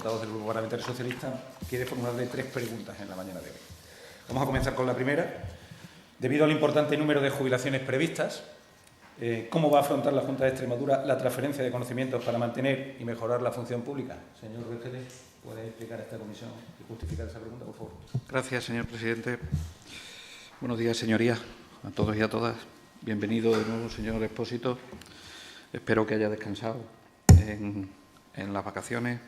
portavoz del Grupo Parlamentario Socialista quiere formularle 3 preguntas en la mañana de hoy. Vamos a comenzar con la primera. Debido al importante número de jubilaciones previstas, ¿cómo va a afrontar la Junta de Extremadura la transferencia de conocimientos para mantener y mejorar la función pública? Señor Vergeles, ¿puede explicar a esta comisión y justificar esa pregunta, por favor? Gracias, señor presidente. Buenos días, señorías, a todos y a todas. Bienvenido de nuevo, señor Expósito. Espero que haya descansado en las vacaciones.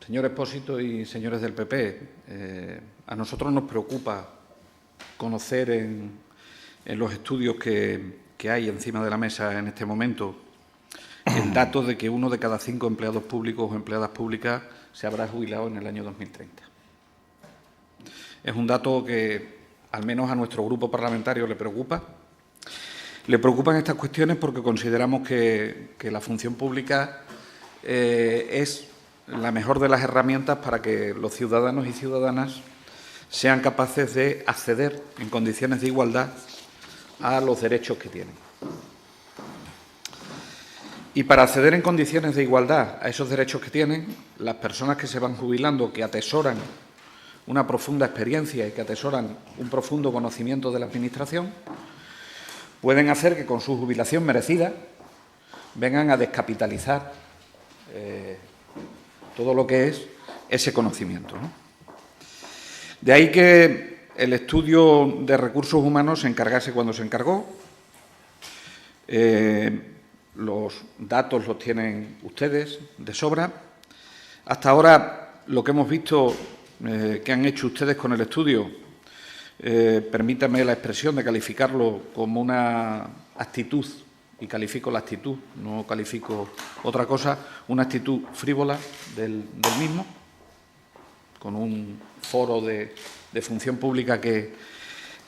Señor Expósito y señores del PP, a nosotros nos preocupa conocer en los estudios que hay encima de la mesa en este momento el dato de que 1 de cada 5 empleados públicos o empleadas públicas se habrá jubilado en el año 2030. Es un dato que, al menos a nuestro grupo parlamentario, le preocupa. Le preocupan estas cuestiones porque consideramos que la función pública es la mejor de las herramientas para que los ciudadanos y ciudadanas sean capaces de acceder en condiciones de igualdad a los derechos que tienen. Y para acceder en condiciones de igualdad a esos derechos que tienen, las personas que se van jubilando, que atesoran una profunda experiencia y que atesoran un profundo conocimiento de la Administración, pueden hacer que con su jubilación merecida vengan a descapitalizar todo lo que es ese conocimiento, ¿no? De ahí que el estudio de recursos humanos se encargase cuando se encargó. Los datos los tienen ustedes de sobra. Hasta ahora, lo que hemos visto que han hecho ustedes con el estudio, permítame la expresión de calificarlo como una actitud, y califico la actitud, no califico otra cosa, una actitud frívola del mismo, con un foro de función pública que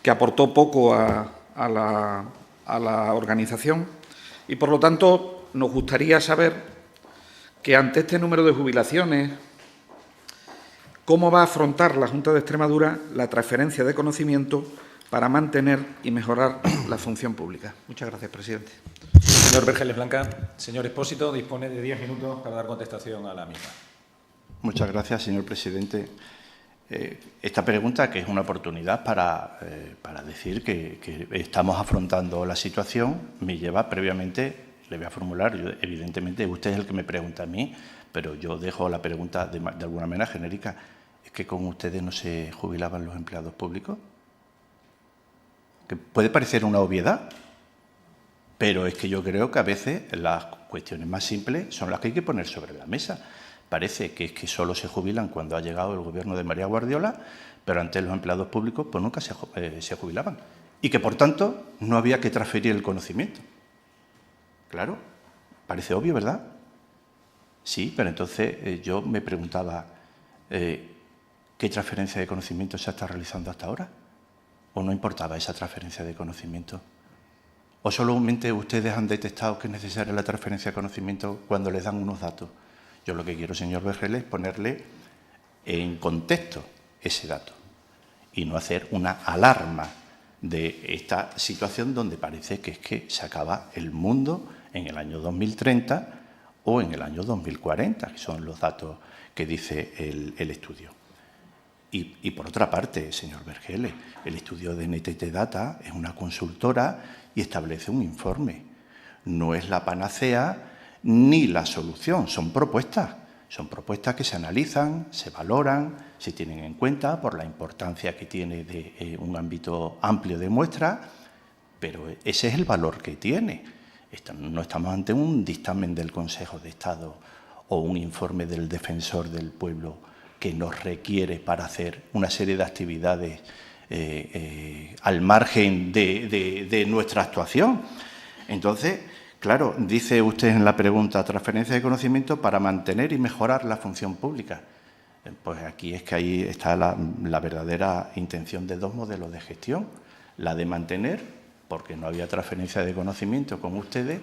aportó poco a la organización. Y, por lo tanto, nos gustaría saber que, ante este número de jubilaciones, ¿cómo va a afrontar la Junta de Extremadura la transferencia de conocimiento para mantener y mejorar la función pública? Muchas gracias, presidente. Señor Vergeles Blanca, señor Expósito, dispone de 10 minutos para dar contestación a la misma. Muchas gracias, señor presidente. Esta pregunta, que es una oportunidad para decir que estamos afrontando la situación, me lleva previamente, le voy a formular, evidentemente usted es el que me pregunta a mí, pero yo dejo la pregunta de alguna manera genérica. ¿Es que con ustedes no se jubilaban los empleados públicos? Que puede parecer una obviedad, pero es que yo creo que a veces las cuestiones más simples son las que hay que poner sobre la mesa. Parece que es que solo se jubilan cuando ha llegado el gobierno de María Guardiola, pero antes los empleados públicos pues nunca se jubilaban. Y que, por tanto, no había que transferir el conocimiento. Claro, parece obvio, ¿verdad? Sí, pero entonces yo me preguntaba, ¿qué transferencia de conocimiento se está realizando hasta ahora? ¿O no importaba esa transferencia de conocimiento? ¿O solamente ustedes han detectado que es necesaria la transferencia de conocimiento cuando les dan unos datos? Yo lo que quiero, señor Vergeles, es ponerle en contexto ese dato y no hacer una alarma de esta situación donde parece que es que se acaba el mundo en el año 2030 o en el año 2040, que son los datos que dice el estudio. Y por otra parte, señor Vergeles, el estudio de NTT Data es una consultora y establece un informe. No es la panacea ni la solución, son propuestas. Son propuestas que se analizan, se valoran, se tienen en cuenta por la importancia que tiene de un ámbito amplio de muestras, pero ese es el valor que tiene. No estamos ante un dictamen del Consejo de Estado o un informe del Defensor del Pueblo que nos requiere para hacer una serie de actividades al margen de nuestra actuación. Entonces, claro, dice usted en la pregunta, transferencia de conocimiento para mantener y mejorar la función pública. Pues aquí es que ahí está la verdadera intención de dos modelos de gestión. La de mantener, porque no había transferencia de conocimiento con ustedes,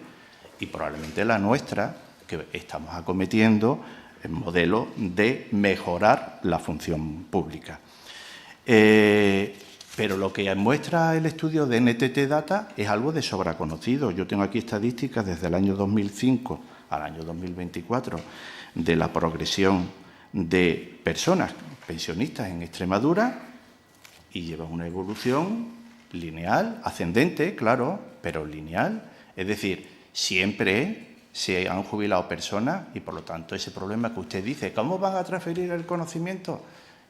y probablemente la nuestra, que estamos acometiendo, el modelo de mejorar la función pública. Pero lo que muestra el estudio de NTT Data es algo de sobra conocido. Yo tengo aquí estadísticas desde el año 2005 al año 2024 de la progresión de personas pensionistas en Extremadura y lleva una evolución lineal, ascendente, claro, pero lineal. Es decir, siempre se han jubilado personas y, por lo tanto, ese problema que usted dice, ¿cómo van a transferir el conocimiento?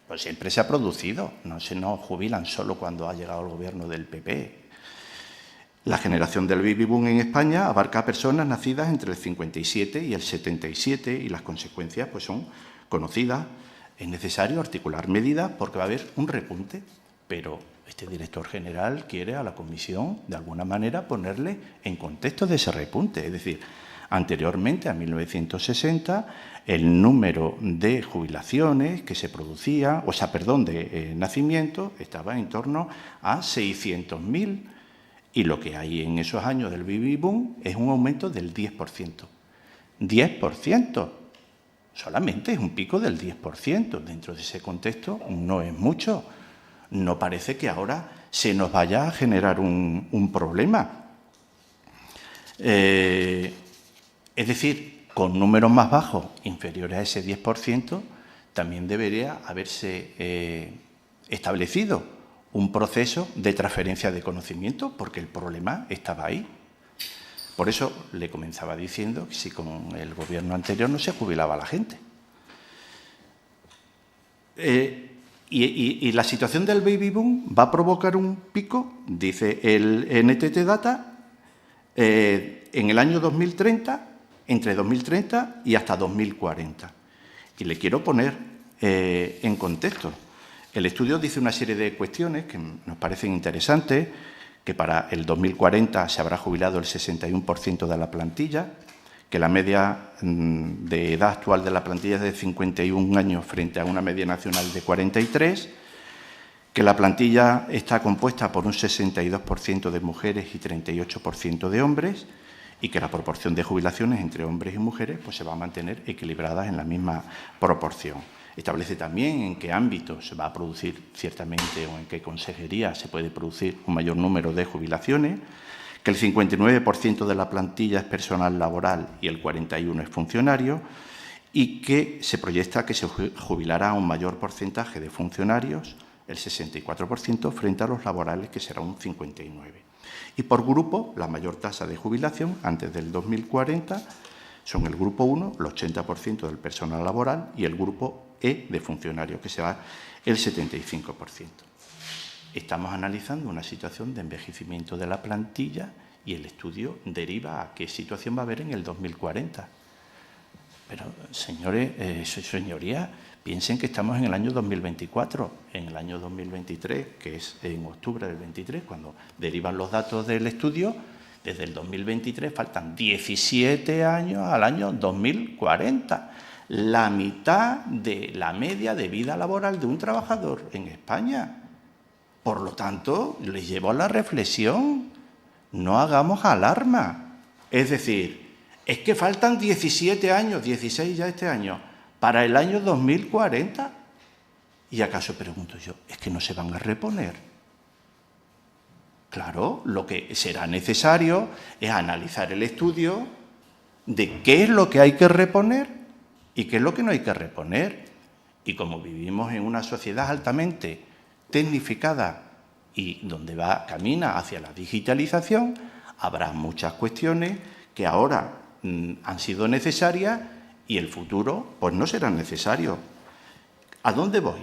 Pues siempre se ha producido, no se nos jubilan solo cuando ha llegado el gobierno del PP. La generación del baby boom en España abarca a personas nacidas entre el 57 y el 77 y las consecuencias pues son conocidas. Es necesario articular medidas porque va a haber un repunte, pero este director general quiere a la comisión de alguna manera ponerle en contexto de ese repunte. Es decir, anteriormente, a 1960, el número de jubilaciones que se producía, de nacimientos, estaba en torno a 600.000 y lo que hay en esos años del baby boom es un aumento del 10%. 10%. Solamente es un pico del 10%. Dentro de ese contexto no es mucho. No parece que ahora se nos vaya a generar un problema. Es decir, con números más bajos, inferiores a ese 10%, también debería haberse establecido un proceso de transferencia de conocimiento, porque el problema estaba ahí. Por eso le comenzaba diciendo que si con el gobierno anterior no se jubilaba la gente. Y la situación del baby boom va a provocar un pico, dice el NTT Data, en el año 2030, entre 2030 y hasta 2040. Y le quiero poner en contexto. El estudio dice una serie de cuestiones que nos parecen interesantes, que para el 2040 se habrá jubilado el 61% de la plantilla, que la media de edad actual de la plantilla es de 51 años frente a una media nacional de 43, que la plantilla está compuesta por un 62% de mujeres y 38% de hombres y que la proporción de jubilaciones entre hombres y mujeres pues, se va a mantener equilibradas en la misma proporción. Establece también en qué ámbitos se va a producir ciertamente o en qué consejería se puede producir un mayor número de jubilaciones, que el 59% de la plantilla es personal laboral y el 41% es funcionario y que se proyecta que se jubilará un mayor porcentaje de funcionarios, el 64%, frente a los laborales, que será un 59%. Y por grupo, la mayor tasa de jubilación antes del 2040 son el grupo 1, el 80% del personal laboral, y el grupo E de funcionarios, que será el 75%. Estamos analizando una situación de envejecimiento de la plantilla y el estudio deriva a qué situación va a haber en el 2040. Pero, señorías, piensen que estamos en el año 2024, en el año 2023, que es en octubre del 23, cuando derivan los datos del estudio, desde el 2023 faltan 17 años al año 2040. La mitad de la media de vida laboral de un trabajador en España. Por lo tanto, les llevo a la reflexión, no hagamos alarma. Es decir, es que faltan 17 años, 16 ya este año, para el año 2040. ¿Y acaso, pregunto yo, es que no se van a reponer? Claro, lo que será necesario es analizar el estudio de qué es lo que hay que reponer y qué es lo que no hay que reponer. Y como vivimos en una sociedad altamente tecnificada y donde camina hacia la digitalización, habrá muchas cuestiones que ahora han sido necesarias y el futuro pues no serán necesarios. ¿A dónde voy?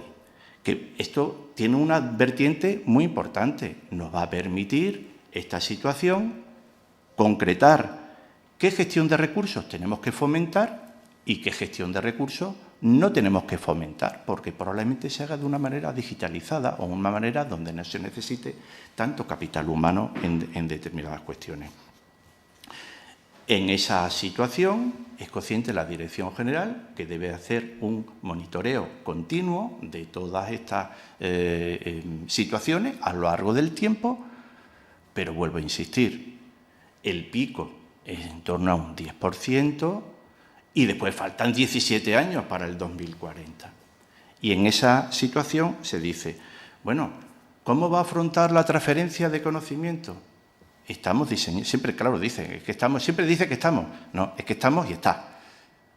Que esto tiene una vertiente muy importante. Nos va a permitir esta situación concretar qué gestión de recursos tenemos que fomentar y qué gestión de recursos no tenemos que fomentar, porque probablemente se haga de una manera digitalizada o una manera donde no se necesite tanto capital humano en determinadas cuestiones. En esa situación es consciente la Dirección General que debe hacer un monitoreo continuo de todas estas situaciones a lo largo del tiempo, pero vuelvo a insistir, el pico es en torno a un 10%, y después faltan 17 años para el 2040. Y en esa situación se dice, bueno, ¿Cómo va a afrontar la transferencia de conocimiento? Estamos diseñando, siempre, claro, dicen, es que estamos, siempre dice que estamos. No, es que estamos y está.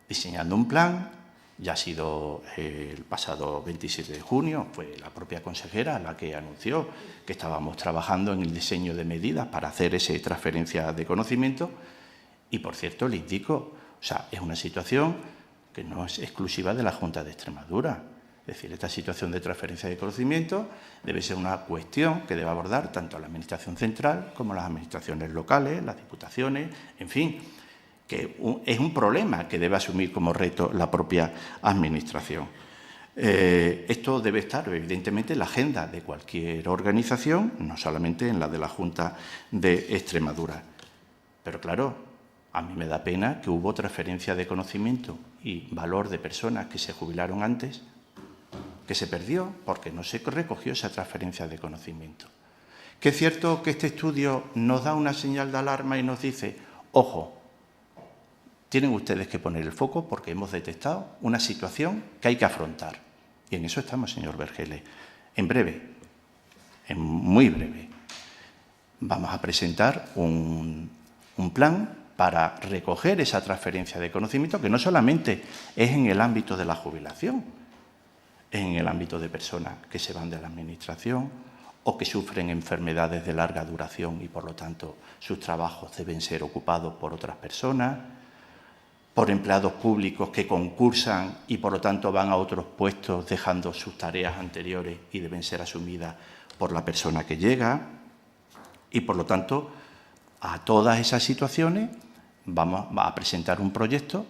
Diseñando un plan, ya ha sido el pasado 27 de junio, fue la propia consejera la que anunció que estábamos trabajando en el diseño de medidas para hacer esa transferencia de conocimiento. Y, por cierto, le indico, o sea, es una situación que no es exclusiva de la Junta de Extremadura. Es decir, esta situación de transferencia de conocimiento debe ser una cuestión que debe abordar tanto la Administración central como las administraciones locales, las diputaciones, en fin, que es un problema que debe asumir como reto la propia Administración. Esto debe estar, evidentemente, en la agenda de cualquier organización, no solamente en la de la Junta de Extremadura. Pero, claro, a mí me da pena que hubo transferencia de conocimiento y valor de personas que se jubilaron antes, que se perdió porque no se recogió esa transferencia de conocimiento. Que es cierto que este estudio nos da una señal de alarma y nos dice, ojo, tienen ustedes que poner el foco porque hemos detectado una situación que hay que afrontar. Y en eso estamos, señor Vergeles. En breve, en muy breve, vamos a presentar un plan para recoger esa transferencia de conocimiento, que no solamente es en el ámbito de la jubilación, en el ámbito de personas que se van de la Administración o que sufren enfermedades de larga duración y, por lo tanto, sus trabajos deben ser ocupados por otras personas, por empleados públicos que concursan y, por lo tanto, van a otros puestos dejando sus tareas anteriores y deben ser asumidas por la persona que llega. Y, por lo tanto, a todas esas situaciones vamos a presentar un proyecto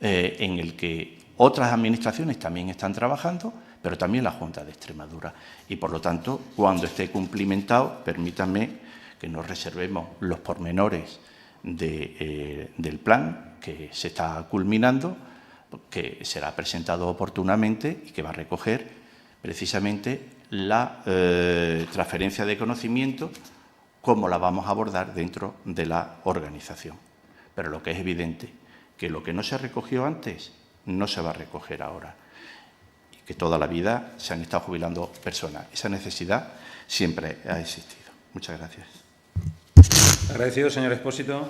en el que otras administraciones también están trabajando, pero también la Junta de Extremadura. Y, por lo tanto, cuando esté cumplimentado, permítanme que nos reservemos los pormenores del plan que se está culminando, que será presentado oportunamente y que va a recoger precisamente la transferencia de conocimiento, cómo la vamos a abordar dentro de la organización. Pero lo que es evidente, que lo que no se recogió antes no se va a recoger ahora. Y que toda la vida se han estado jubilando personas. Esa necesidad siempre ha existido. Muchas gracias. Agradecido, señor Expósito.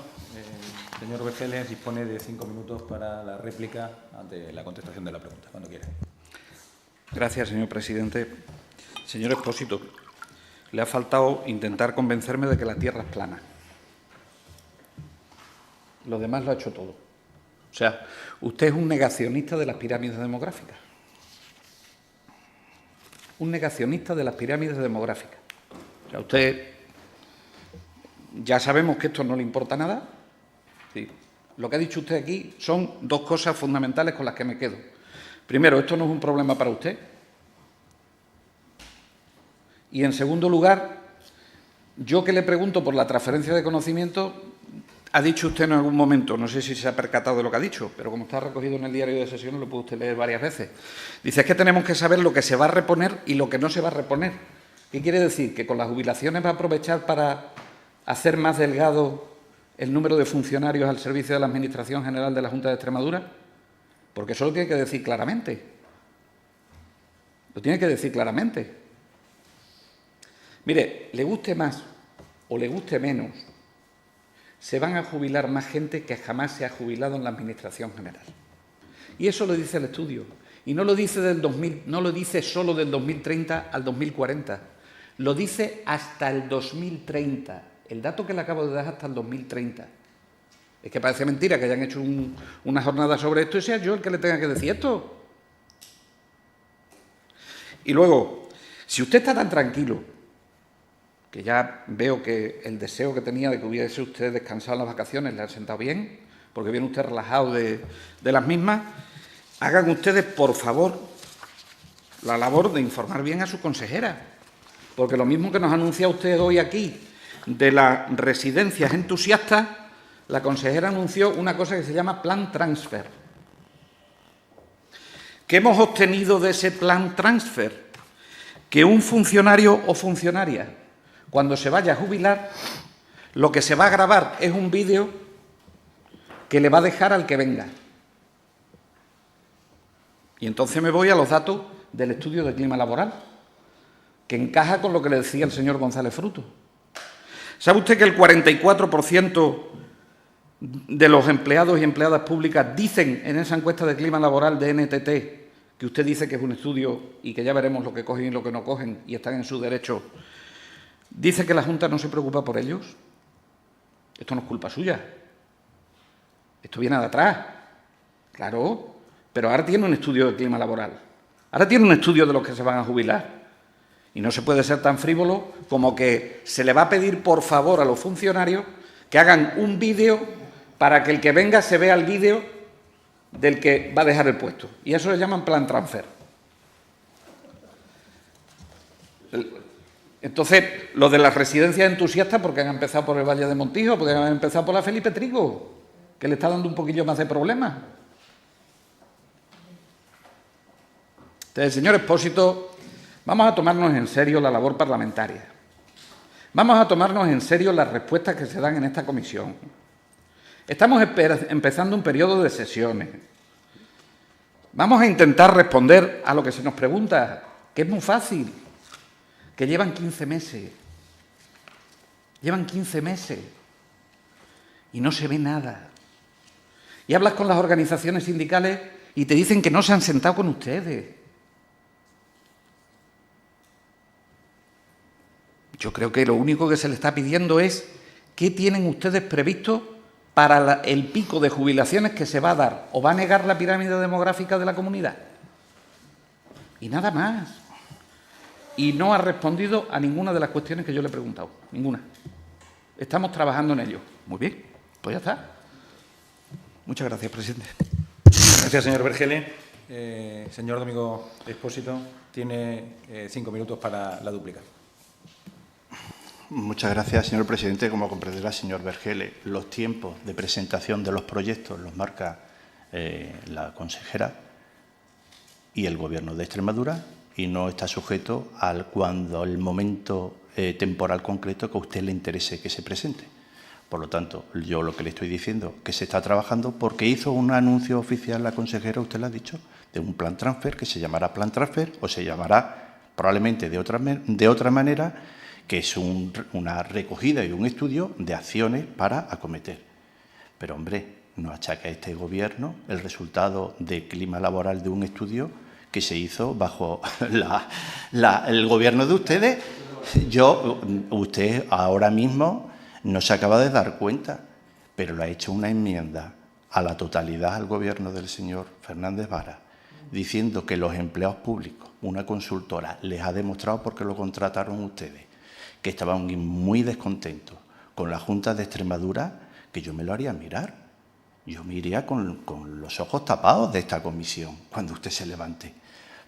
Señor Vergeles dispone de 5 minutos para la réplica ante la contestación de la pregunta, cuando quiera. Gracias, señor presidente. Señor Expósito, le ha faltado intentar convencerme de que la Tierra es plana. Lo demás lo ha hecho todo. O sea, usted es un negacionista de las pirámides demográficas. Un negacionista de las pirámides demográficas. O sea, usted, ya sabemos que esto no le importa nada. Sí. Lo que ha dicho usted aquí son dos cosas fundamentales con las que me quedo. Primero, esto no es un problema para usted. Y, en segundo lugar, yo que le pregunto por la transferencia de conocimiento, ha dicho usted en algún momento, no sé si se ha percatado de lo que ha dicho, pero como está recogido en el diario de sesiones, lo puede usted leer varias veces. Dice, es que tenemos que saber lo que se va a reponer y lo que no se va a reponer. ¿Qué quiere decir? ¿Que con las jubilaciones va a aprovechar para hacer más delgado el número de funcionarios al servicio de la Administración General de la Junta de Extremadura? Porque eso lo tiene que decir claramente. Lo tiene que decir claramente. Mire, le guste más o le guste menos, se van a jubilar más gente que jamás se ha jubilado en la Administración General. Y eso lo dice el estudio. Y no lo dice no lo dice solo del 2030 al 2040. Lo dice hasta el 2030. El dato que le acabo de dar es hasta el 2030. Es que parece mentira que hayan hecho una jornada sobre esto y sea yo el que le tenga que decir esto. Y luego, si usted está tan tranquilo, que ya veo que el deseo que tenía de que hubiese usted descansado en las vacaciones le ha sentado bien, porque viene usted relajado de las mismas, hagan ustedes, por favor, la labor de informar bien a su consejera, porque lo mismo que nos anuncia usted hoy aquí de las residencias entusiastas, la consejera anunció una cosa que se llama Plan Transfer. ¿Qué hemos obtenido de ese Plan Transfer? Que un funcionario o funcionaria, cuando se vaya a jubilar, lo que se va a grabar es un vídeo que le va a dejar al que venga. Y entonces me voy a los datos del estudio de clima laboral. que encaja con lo que le decía el señor González Fruto. ¿Sabe usted que el 44% de los empleados y empleadas públicas dicen en esa encuesta de clima laboral de NTT, que usted dice que es un estudio y que ya veremos lo que cogen y lo que no cogen y están en su derecho, dice que la Junta no se preocupa por ellos? Esto no es culpa suya. Esto viene de atrás. Claro, pero ahora tiene un estudio de clima laboral. Ahora tiene un estudio de los que se van a jubilar. Y no se puede ser tan frívolo como que se le va a pedir por favor a los funcionarios que hagan un vídeo para que el que venga se vea el vídeo del que va a dejar el puesto. Y eso le llaman plan transfer. Entonces, lo de las residencias entusiastas, porque han empezado por el Valle de Montijo, porque han empezado por la Felipe Trigo, que le está dando un poquillo más de problemas. Entonces, señor Expósito, vamos a tomarnos en serio la labor parlamentaria. Vamos a tomarnos en serio las respuestas que se dan en esta comisión. Estamos empezando un periodo de sesiones. Vamos a intentar responder a lo que se nos pregunta, que es muy fácil, que llevan 15 meses. Llevan 15 meses y no se ve nada. Y hablas con las organizaciones sindicales y te dicen que no se han sentado con ustedes. Yo creo que lo único que se le está pidiendo es qué tienen ustedes previsto para el pico de jubilaciones que se va a dar. ¿O va a negar la pirámide demográfica de la comunidad? Y nada más. Y no ha respondido a ninguna de las cuestiones que yo le he preguntado. Ninguna. Estamos trabajando en ello. Muy bien, pues ya está. Muchas gracias, presidente. Gracias, señor Vergele. Señor Domingo Expósito, tiene 5 minutos para la dúplica. Muchas gracias, señor presidente. Como comprenderá, señor Vergele, los tiempos de presentación de los proyectos los marca la consejera y el Gobierno de Extremadura y no está sujeto al cuando el momento temporal concreto que a usted le interese que se presente. Por lo tanto, yo lo que le estoy diciendo que se está trabajando porque hizo un anuncio oficial la consejera, usted lo ha dicho, de un plan transfer que se llamará plan transfer o se llamará probablemente de otra manera, que es una recogida y un estudio de acciones para acometer. Pero, hombre, no achaca a este Gobierno el resultado de clima laboral de un estudio que se hizo bajo el Gobierno de ustedes. Usted ahora mismo no se acaba de dar cuenta, pero le ha hecho una enmienda a la totalidad al Gobierno del señor Fernández Vara, diciendo que los empleados públicos, una consultora, les ha demostrado porque lo contrataron ustedes, que estaban muy descontentos con la Junta de Extremadura, que yo me lo haría mirar. Yo me iría con los ojos tapados de esta comisión cuando usted se levante.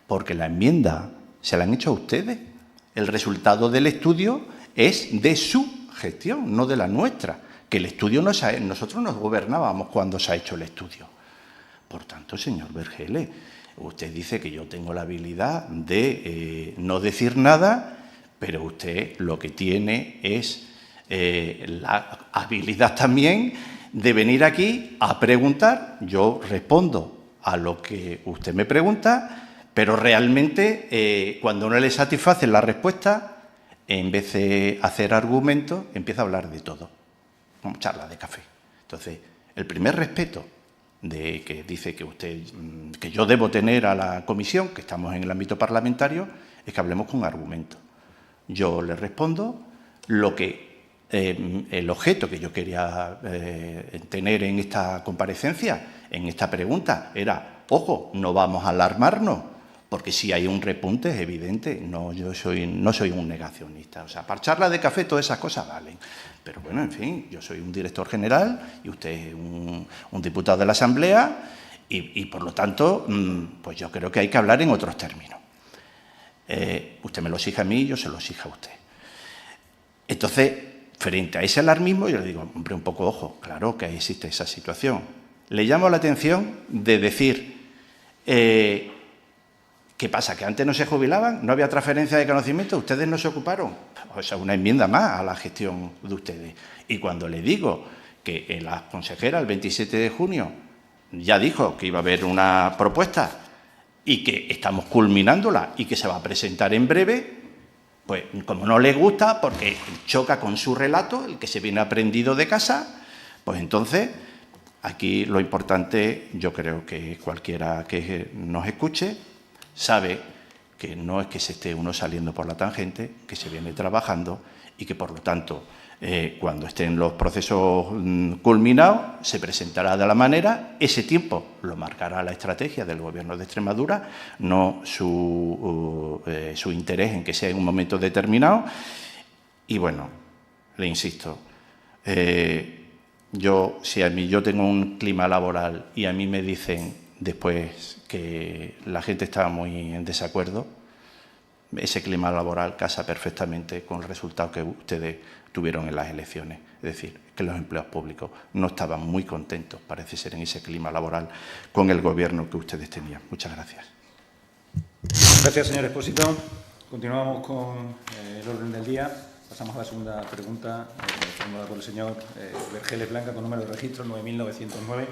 Porque la enmienda se la han hecho a ustedes. El resultado del estudio es de su gestión, no de la nuestra. Que el estudio nosotros nos gobernábamos cuando se ha hecho el estudio. Por tanto, señor Vergele, usted dice que yo tengo la habilidad de no decir nada, pero usted lo que tiene es la habilidad también de venir aquí a preguntar. Yo respondo a lo que usted me pregunta, pero realmente cuando no le satisface la respuesta, en vez de hacer argumentos, empieza a hablar de todo, como charla de café. Entonces, el primer respeto que dice que yo debo tener a la comisión, que estamos en el ámbito parlamentario, es que hablemos con argumentos. Yo le respondo el objeto que yo quería tener en esta comparecencia, en esta pregunta, era, ojo, no vamos a alarmarnos, porque si hay un repunte es evidente, no soy un negacionista. O sea, para charla de café todas esas cosas valen. Pero bueno, en fin, yo soy un director general y usted es un diputado de la Asamblea y por lo tanto, pues yo creo que hay que hablar en otros términos. Usted me lo exige a mí, yo se lo exijo a usted. Entonces, frente a ese alarmismo, yo le digo, hombre, un poco ojo, claro que existe esa situación. Le llamo la atención de decir, ¿qué pasa? ¿Que antes no se jubilaban? ¿No había transferencia de conocimiento? ¿Ustedes no se ocuparon? O sea, una enmienda más a la gestión de ustedes. Y cuando le digo que la consejera, el 27 de junio, ya dijo que iba a haber una propuesta y que estamos culminándola y que se va a presentar en breve, Pues como no le gusta, porque choca con su relato, el que se viene aprendido de casa, pues entonces aquí lo importante, yo creo que cualquiera que nos escuche sabe que no es que se esté uno saliendo por la tangente, que se viene trabajando y que, por lo tanto, cuando estén los procesos culminados, se presentará de la manera, ese tiempo lo marcará la estrategia del Gobierno de Extremadura, no su interés en que sea en un momento determinado. Y bueno, le insisto, yo tengo un clima laboral y a mí me dicen después que la gente está muy en desacuerdo, ese clima laboral casa perfectamente con el resultado que ustedes tuvieron en las elecciones. Es decir, que los empleados públicos no estaban muy contentos, parece ser, en ese clima laboral con el Gobierno que ustedes tenían. Muchas gracias. Gracias, señor Expósito. Continuamos con el orden del día. Pasamos a la segunda pregunta, formulada por el señor Vergeles Blanca, con número de registro 9.909.